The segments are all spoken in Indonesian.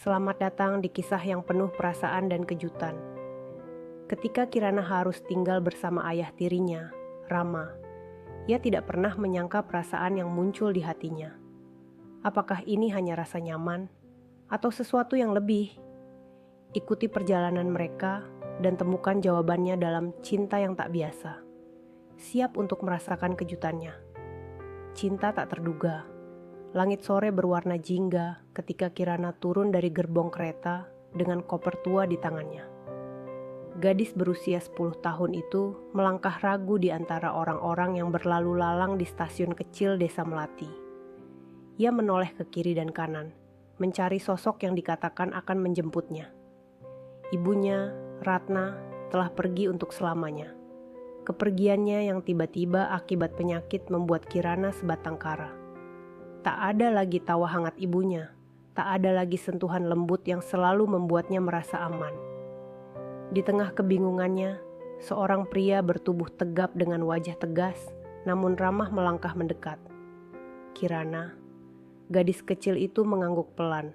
Selamat datang di kisah yang penuh perasaan dan kejutan. Ketika Kirana harus tinggal bersama ayah tirinya, Rama, ia tidak pernah menyangka perasaan yang muncul di hatinya. Apakah ini hanya rasa nyaman atau sesuatu yang lebih? Ikuti perjalanan mereka dan temukan jawabannya dalam Cinta yang Tak Biasa. Siap untuk merasakan kejutannya. Cinta tak terduga. Langit sore berwarna jingga ketika Kirana turun dari gerbong kereta dengan koper tua di tangannya. Gadis berusia 10 tahun itu melangkah ragu di antara orang-orang yang berlalu lalang di stasiun kecil desa Melati. Ia menoleh ke kiri dan kanan, mencari sosok yang dikatakan akan menjemputnya. Ibunya, Ratna, telah pergi untuk selamanya. Kepergiannya yang tiba-tiba akibat penyakit membuat Kirana sebatang kara. Tak ada lagi tawa hangat ibunya, tak ada lagi sentuhan lembut yang selalu membuatnya merasa aman. Di tengah kebingungannya, seorang pria bertubuh tegap dengan wajah tegas, namun ramah melangkah mendekat. Kirana, gadis kecil itu mengangguk pelan.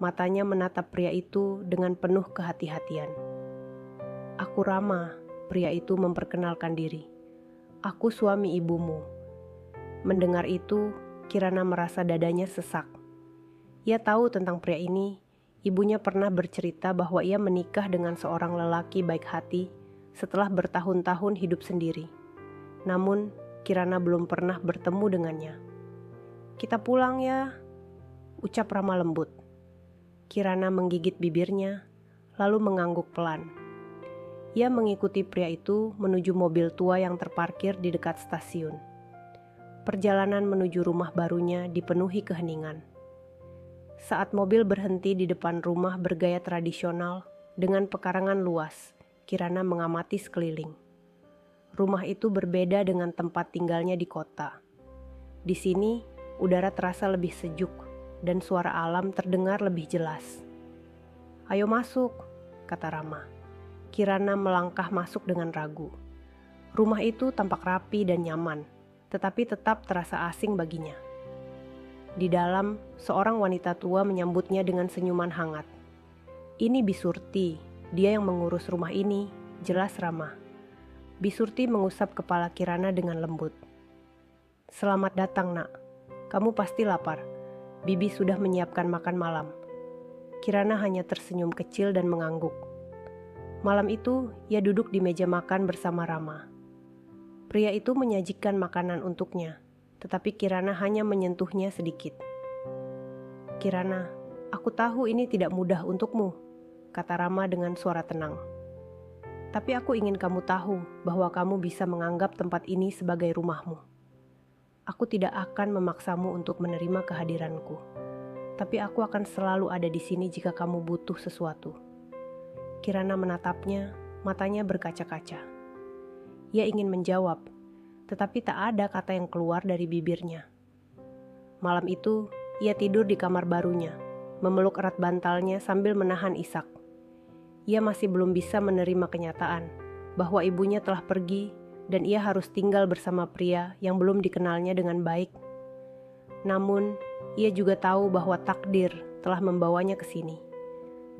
Matanya menatap pria itu dengan penuh kehati-hatian. "Aku Rama," pria itu memperkenalkan diri. "Aku suami ibumu." Mendengar itu, Kirana merasa dadanya sesak. Ia tahu tentang pria ini. Ibunya pernah bercerita bahwa ia menikah dengan seorang lelaki baik hati setelah bertahun-tahun hidup sendiri. Namun, Kirana belum pernah bertemu dengannya. "Kita pulang ya," ucap Rama lembut. Kirana menggigit bibirnya, lalu mengangguk pelan. Ia mengikuti pria itu menuju mobil tua yang terparkir di dekat stasiun. Perjalanan menuju rumah barunya dipenuhi keheningan. Saat mobil berhenti di depan rumah bergaya tradisional dengan pekarangan luas, Kirana mengamati sekeliling. Rumah itu berbeda dengan tempat tinggalnya di kota. Di sini, udara terasa lebih sejuk dan suara alam terdengar lebih jelas. "Ayo masuk," kata Rama. Kirana melangkah masuk dengan ragu. Rumah itu tampak rapi dan nyaman, tetapi tetap terasa asing baginya. Di dalam, seorang wanita tua menyambutnya dengan senyuman hangat. "Ini Bisurti, dia yang mengurus rumah ini," jelas Rama. Bisurti mengusap kepala Kirana dengan lembut. "Selamat datang, Nak. Kamu pasti lapar. Bibi sudah menyiapkan makan malam." Kirana hanya tersenyum kecil dan mengangguk. Malam itu, ia duduk di meja makan bersama Rama. Pria itu menyajikan makanan untuknya, tetapi Kirana hanya menyentuhnya sedikit. "Kirana, aku tahu ini tidak mudah untukmu," kata Rama dengan suara tenang. "Tapi aku ingin kamu tahu bahwa kamu bisa menganggap tempat ini sebagai rumahmu. Aku tidak akan memaksamu untuk menerima kehadiranku, tapi aku akan selalu ada di sini jika kamu butuh sesuatu." Kirana menatapnya, matanya berkaca-kaca. Ia ingin menjawab, tetapi tak ada kata yang keluar dari bibirnya. Malam itu, ia tidur di kamar barunya, memeluk erat bantalnya sambil menahan isak. Ia masih belum bisa menerima kenyataan bahwa ibunya telah pergi dan ia harus tinggal bersama pria yang belum dikenalnya dengan baik. Namun, ia juga tahu bahwa takdir telah membawanya ke sini,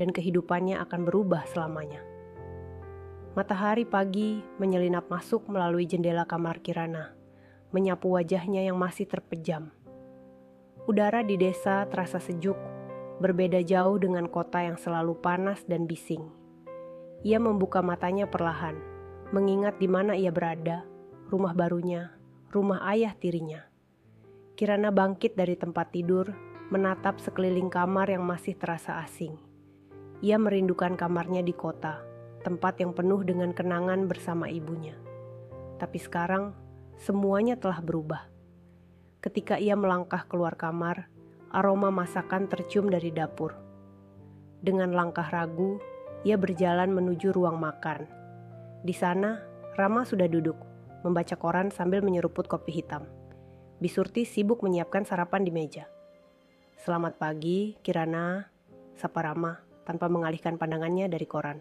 dan kehidupannya akan berubah selamanya. Matahari pagi menyelinap masuk melalui jendela kamar Kirana, menyapu wajahnya yang masih terpejam. Udara di desa terasa sejuk, berbeda jauh dengan kota yang selalu panas dan bising. Ia membuka matanya perlahan, mengingat di mana ia berada, rumah barunya, rumah ayah tirinya. Kirana bangkit dari tempat tidur, menatap sekeliling kamar yang masih terasa asing. Ia merindukan kamarnya di kota, tempat yang penuh dengan kenangan bersama ibunya. Tapi sekarang, semuanya telah berubah. Ketika ia melangkah keluar kamar, aroma masakan tercium dari dapur. Dengan langkah ragu, ia berjalan menuju ruang makan. Di sana, Rama sudah duduk, membaca koran sambil menyeruput kopi hitam. Bisurti sibuk menyiapkan sarapan di meja. "Selamat pagi, Kirana," sapa Rama tanpa mengalihkan pandangannya dari koran.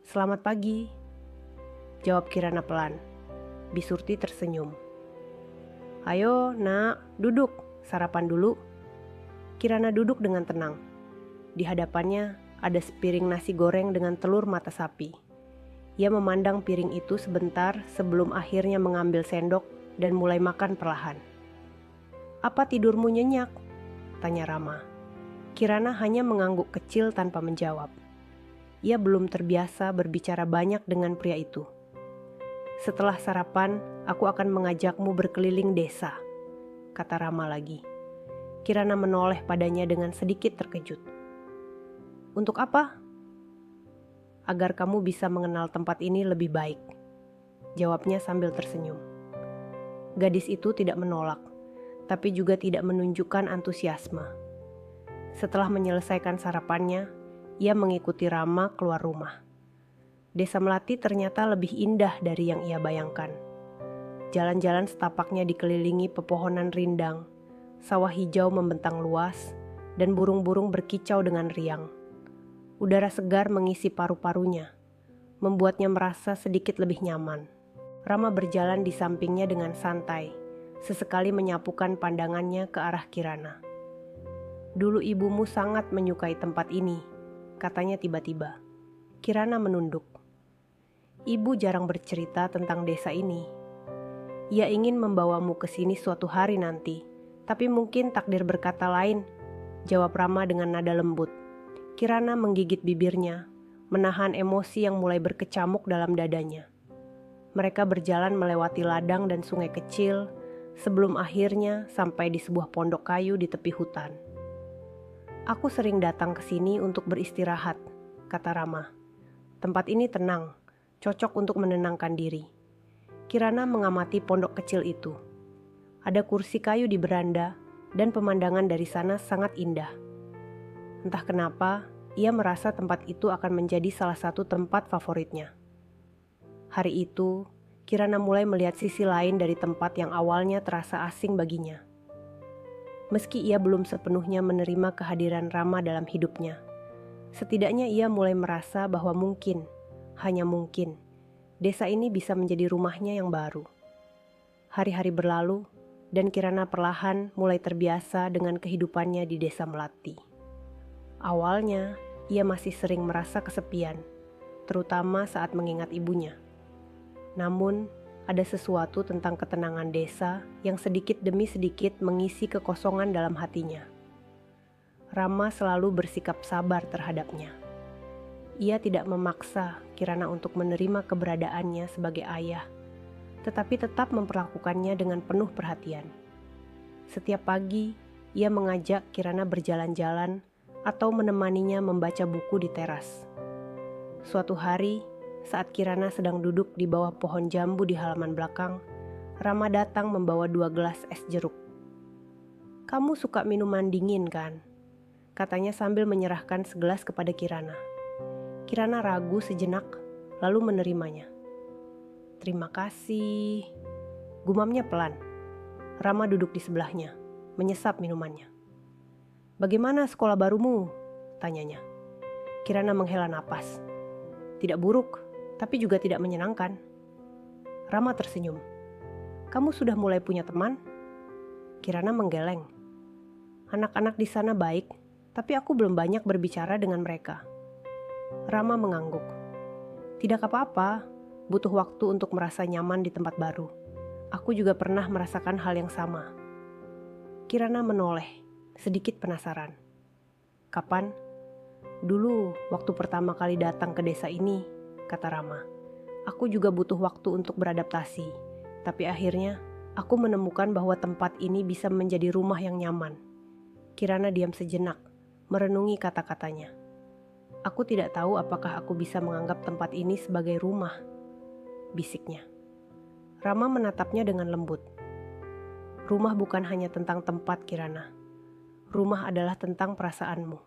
"Selamat pagi," jawab Kirana pelan. Bisurti tersenyum. "Ayo, Nak, duduk, sarapan dulu." Kirana duduk dengan tenang. Di hadapannya ada sepiring nasi goreng dengan telur mata sapi. Ia memandang piring itu sebentar sebelum akhirnya mengambil sendok dan mulai makan perlahan. "Apa tidurmu nyenyak?" tanya Rama. Kirana hanya mengangguk kecil tanpa menjawab. Ia belum terbiasa berbicara banyak dengan pria itu. "Setelah sarapan, aku akan mengajakmu berkeliling desa," kata Rama lagi. Kirana menoleh padanya dengan sedikit terkejut. "Untuk apa?" "Agar kamu bisa mengenal tempat ini lebih baik," jawabnya sambil tersenyum. Gadis itu tidak menolak, tapi juga tidak menunjukkan antusiasme. Setelah menyelesaikan sarapannya, ia mengikuti Rama keluar rumah. Desa Melati ternyata lebih indah dari yang ia bayangkan. Jalan-jalan setapaknya dikelilingi pepohonan rindang, sawah hijau membentang luas, dan burung-burung berkicau dengan riang. Udara segar mengisi paru-parunya, membuatnya merasa sedikit lebih nyaman. Rama berjalan di sampingnya dengan santai, sesekali menyapukan pandangannya ke arah Kirana. "Dulu ibumu sangat menyukai tempat ini," katanya tiba-tiba. Kirana menunduk. "Ibu jarang bercerita tentang desa ini. Ia ingin membawamu ke sini suatu hari nanti, tapi mungkin takdir berkata lain," jawab Rama dengan nada lembut. Kirana menggigit bibirnya, menahan emosi yang mulai berkecamuk dalam dadanya. Mereka berjalan melewati ladang dan sungai kecil, sebelum akhirnya sampai di sebuah pondok kayu di tepi hutan. "Aku sering datang ke sini untuk beristirahat," kata Rama. "Tempat ini tenang, cocok untuk menenangkan diri." Kirana mengamati pondok kecil itu. Ada kursi kayu di beranda, dan pemandangan dari sana sangat indah. Entah kenapa, ia merasa tempat itu akan menjadi salah satu tempat favoritnya. Hari itu, Kirana mulai melihat sisi lain dari tempat yang awalnya terasa asing baginya. Meski ia belum sepenuhnya menerima kehadiran Rama dalam hidupnya, setidaknya ia mulai merasa bahwa mungkin, hanya mungkin, desa ini bisa menjadi rumahnya yang baru. Hari-hari berlalu, dan Kirana perlahan mulai terbiasa dengan kehidupannya di desa Melati. Awalnya, ia masih sering merasa kesepian, terutama saat mengingat ibunya. Namun, ada sesuatu tentang ketenangan desa yang sedikit demi sedikit mengisi kekosongan dalam hatinya. Rama selalu bersikap sabar terhadapnya. Ia tidak memaksa Kirana untuk menerima keberadaannya sebagai ayah, tetapi tetap memperlakukannya dengan penuh perhatian. Setiap pagi, ia mengajak Kirana berjalan-jalan atau menemaninya membaca buku di teras. Suatu hari, saat Kirana sedang duduk di bawah pohon jambu di halaman belakang, Rama datang membawa 2 gelas es jeruk. "Kamu suka minuman dingin kan?" katanya sambil menyerahkan segelas kepada Kirana. Kirana ragu sejenak, lalu menerimanya. "Terima kasih," gumamnya pelan. Rama duduk di sebelahnya, menyesap minumannya. "Bagaimana sekolah barumu?" tanyanya. Kirana menghela napas. "Tidak buruk, tapi juga tidak menyenangkan." Rama tersenyum. "Kamu sudah mulai punya teman?" Kirana menggeleng. "Anak-anak di sana baik, tapi aku belum banyak berbicara dengan mereka." Rama mengangguk. "Tidak apa-apa, butuh waktu untuk merasa nyaman di tempat baru. Aku juga pernah merasakan hal yang sama." Kirana menoleh, sedikit penasaran. "Kapan?" "Dulu, waktu pertama kali datang ke desa ini," kata Rama. "Aku juga butuh waktu untuk beradaptasi, tapi akhirnya aku menemukan bahwa tempat ini bisa menjadi rumah yang nyaman." Kirana diam sejenak, merenungi kata-katanya. "Aku tidak tahu apakah aku bisa menganggap tempat ini sebagai rumah," bisiknya. Rama menatapnya dengan lembut. "Rumah bukan hanya tentang tempat, Kirana. Rumah adalah tentang perasaanmu.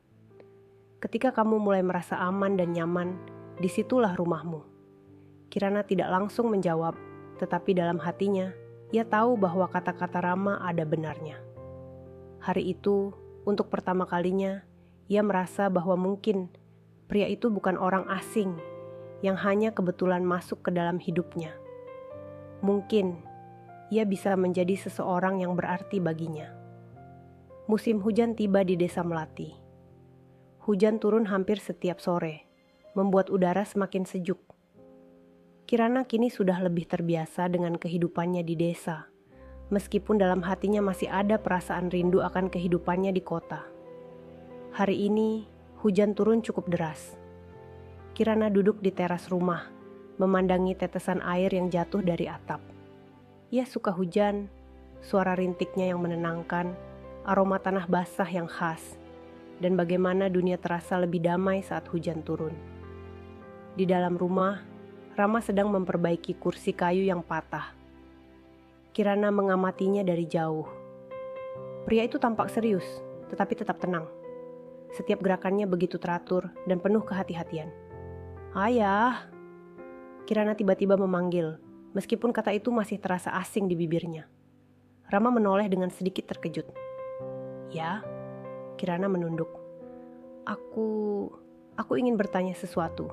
Ketika kamu mulai merasa aman dan nyaman, disitulah rumahmu." Kirana tidak langsung menjawab, tetapi dalam hatinya, ia tahu bahwa kata-kata Rama ada benarnya. Hari itu, untuk pertama kalinya, ia merasa bahwa mungkin pria itu bukan orang asing yang hanya kebetulan masuk ke dalam hidupnya. Mungkin ia bisa menjadi seseorang yang berarti baginya. Musim hujan tiba di desa Melati. Hujan turun hampir setiap sore, membuat udara semakin sejuk. Kirana kini sudah lebih terbiasa dengan kehidupannya di desa, meskipun dalam hatinya masih ada perasaan rindu akan kehidupannya di kota. Hari ini, hujan turun cukup deras. Kirana duduk di teras rumah, memandangi tetesan air yang jatuh dari atap. Ia suka hujan, suara rintiknya yang menenangkan, aroma tanah basah yang khas, dan bagaimana dunia terasa lebih damai saat hujan turun. Di dalam rumah, Rama sedang memperbaiki kursi kayu yang patah. Kirana mengamatinya dari jauh. Pria itu tampak serius, tetapi tetap tenang. Setiap gerakannya begitu teratur dan penuh kehati-hatian. "Ayah!" Kirana tiba-tiba memanggil, meskipun kata itu masih terasa asing di bibirnya. Rama menoleh dengan sedikit terkejut. "Ya?" Kirana menunduk. Aku ingin bertanya sesuatu."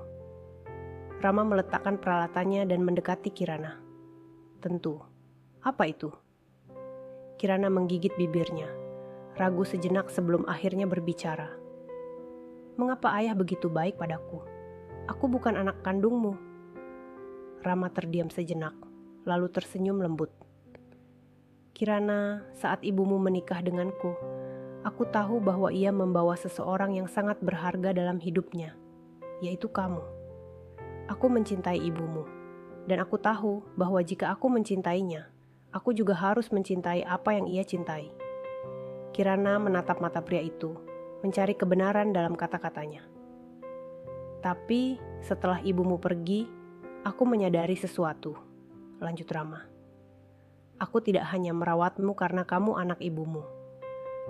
Rama meletakkan peralatannya dan mendekati Kirana. "Tentu. Apa itu?" Kirana menggigit bibirnya, ragu sejenak sebelum akhirnya berbicara. "Mengapa ayah begitu baik padaku? Aku bukan anak kandungmu." Rama terdiam sejenak, lalu tersenyum lembut. "Kirana, saat ibumu menikah denganku, aku tahu bahwa ia membawa seseorang yang sangat berharga dalam hidupnya, yaitu kamu. Aku mencintai ibumu, dan aku tahu bahwa jika aku mencintainya, aku juga harus mencintai apa yang ia cintai." Kirana menatap mata pria itu, mencari kebenaran dalam kata-katanya. "Tapi setelah ibumu pergi, aku menyadari sesuatu," lanjut Rama. "Aku tidak hanya merawatmu karena kamu anak ibumu.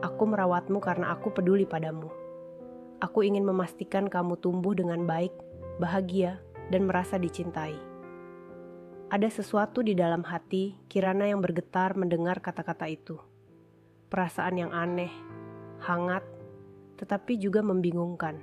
Aku merawatmu karena aku peduli padamu. Aku ingin memastikan kamu tumbuh dengan baik, bahagia, dan merasa dicintai." Ada sesuatu di dalam hati Kirana yang bergetar mendengar kata-kata itu. Perasaan yang aneh, hangat, tetapi juga membingungkan.